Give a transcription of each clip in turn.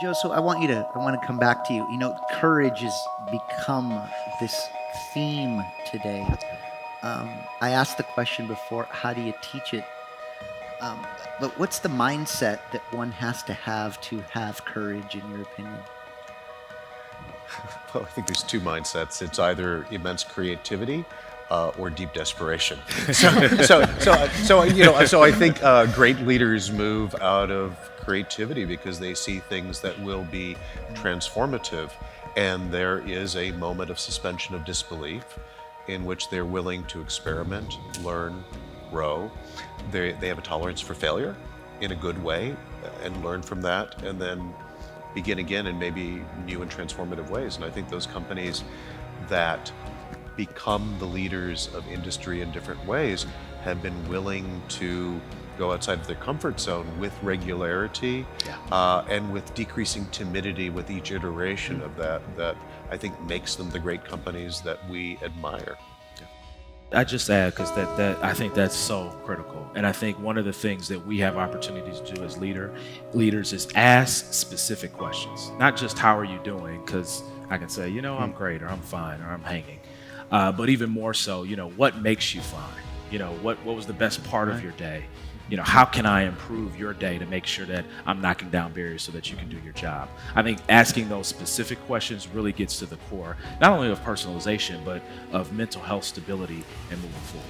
Joe, so I want to come back to you. Courage has become this theme today. I asked the question before, how do you teach it? Um, but what's the mindset that one has to have courage, in your opinion? Well, I think there's two mindsets. It's either immense creativity or deep desperation. So I think great leaders move out of creativity because they see things that will be transformative, and there is a moment of suspension of disbelief in which they're willing to experiment, learn, grow. They have a tolerance for failure in a good way and learn from that, and then begin again in maybe new and transformative ways. And I think those companies that become the leaders of industry in different ways have been willing to go outside of their comfort zone with regularity, and with decreasing timidity with each iteration of that I think makes them the great companies that we admire. I just add because that I think that's so critical, and I think one of the things that we have opportunities to do as leaders is ask specific questions, not just how are you doing, because I can say I'm great or I'm fine or I'm hanging, but even more so what makes you fine, what was the best part of your day, how can I improve your day to make sure that I'm knocking down barriers so that you can do your job. I think asking those specific questions really gets to the core, not only of personalization, but of mental health stability and moving forward.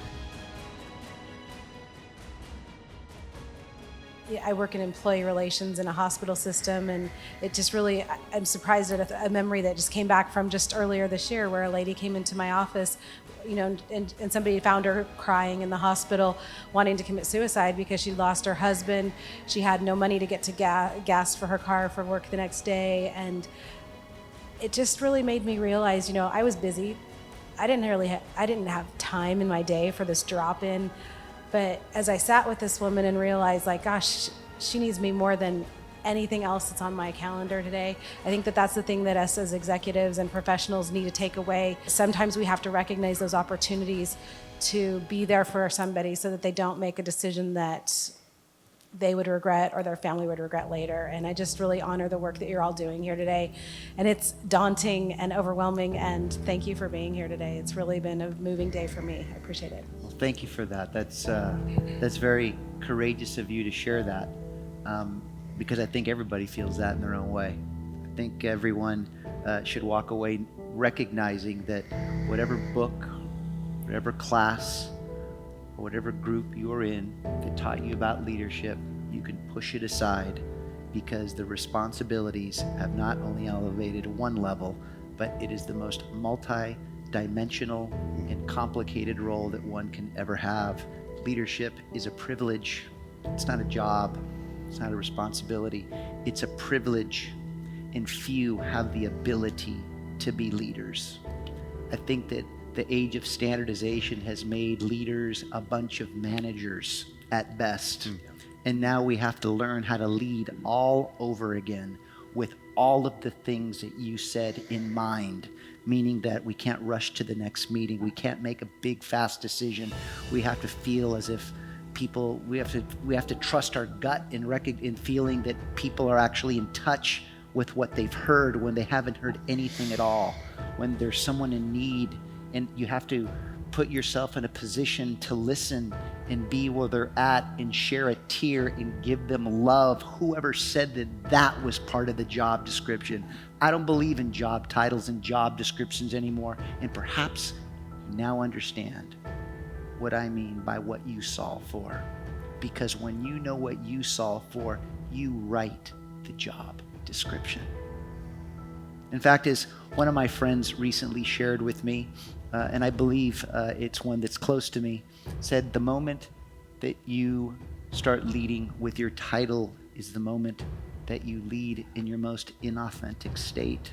Yeah, I work in employee relations in a hospital system, and it just really, I'm surprised at a memory that just came back from just earlier this year, where a lady came into my office, and somebody found her crying in the hospital, wanting to commit suicide because she lost her husband. She had no money to get to gas for her car for work the next day, and it just really made me realize, I was busy. I didn't have time in my day for this drop-in. But as I sat with this woman and realized, gosh, she needs me more than anything else that's on my calendar today. I think that that's the thing that us as executives and professionals need to take away. Sometimes we have to recognize those opportunities to be there for somebody so that they don't make a decision that they would regret or their family would regret later. And I just really honor the work that you're all doing here today. And it's daunting and overwhelming, and thank you for being here today. It's really been a moving day for me. I appreciate it. Well, thank you for that. That's very courageous of you to share that, because I think everybody feels that in their own way. I think everyone should walk away recognizing that whatever book, whatever class, or whatever group you're in that taught you about leadership, you can push it aside, because the responsibilities have not only elevated one level, but it is the most multi-dimensional and complicated role that one can ever have. Leadership is a privilege. It's not a job. It's not a responsibility. It's a privilege, and few have the ability to be leaders. I think that the age of standardization has made leaders a bunch of managers at best. And now we have to learn how to lead all over again with all of the things that you said in mind, meaning that we can't rush to the next meeting. We can't make a big, fast decision. We have to feel as if we have to trust our gut in feeling that people are actually in touch with what they've heard when they haven't heard anything at all. When there's someone in need, and you have to put yourself in a position to listen and be where they're at and share a tear and give them love. Whoever said that was part of the job description. I don't believe in job titles and job descriptions anymore, and perhaps you now understand what I mean by what you solve for. Because when you know what you solve for, you write the job description. In fact, as one of my friends recently shared with me, and I believe it's one that's close to me, said the moment that you start leading with your title is the moment that you lead in your most inauthentic state.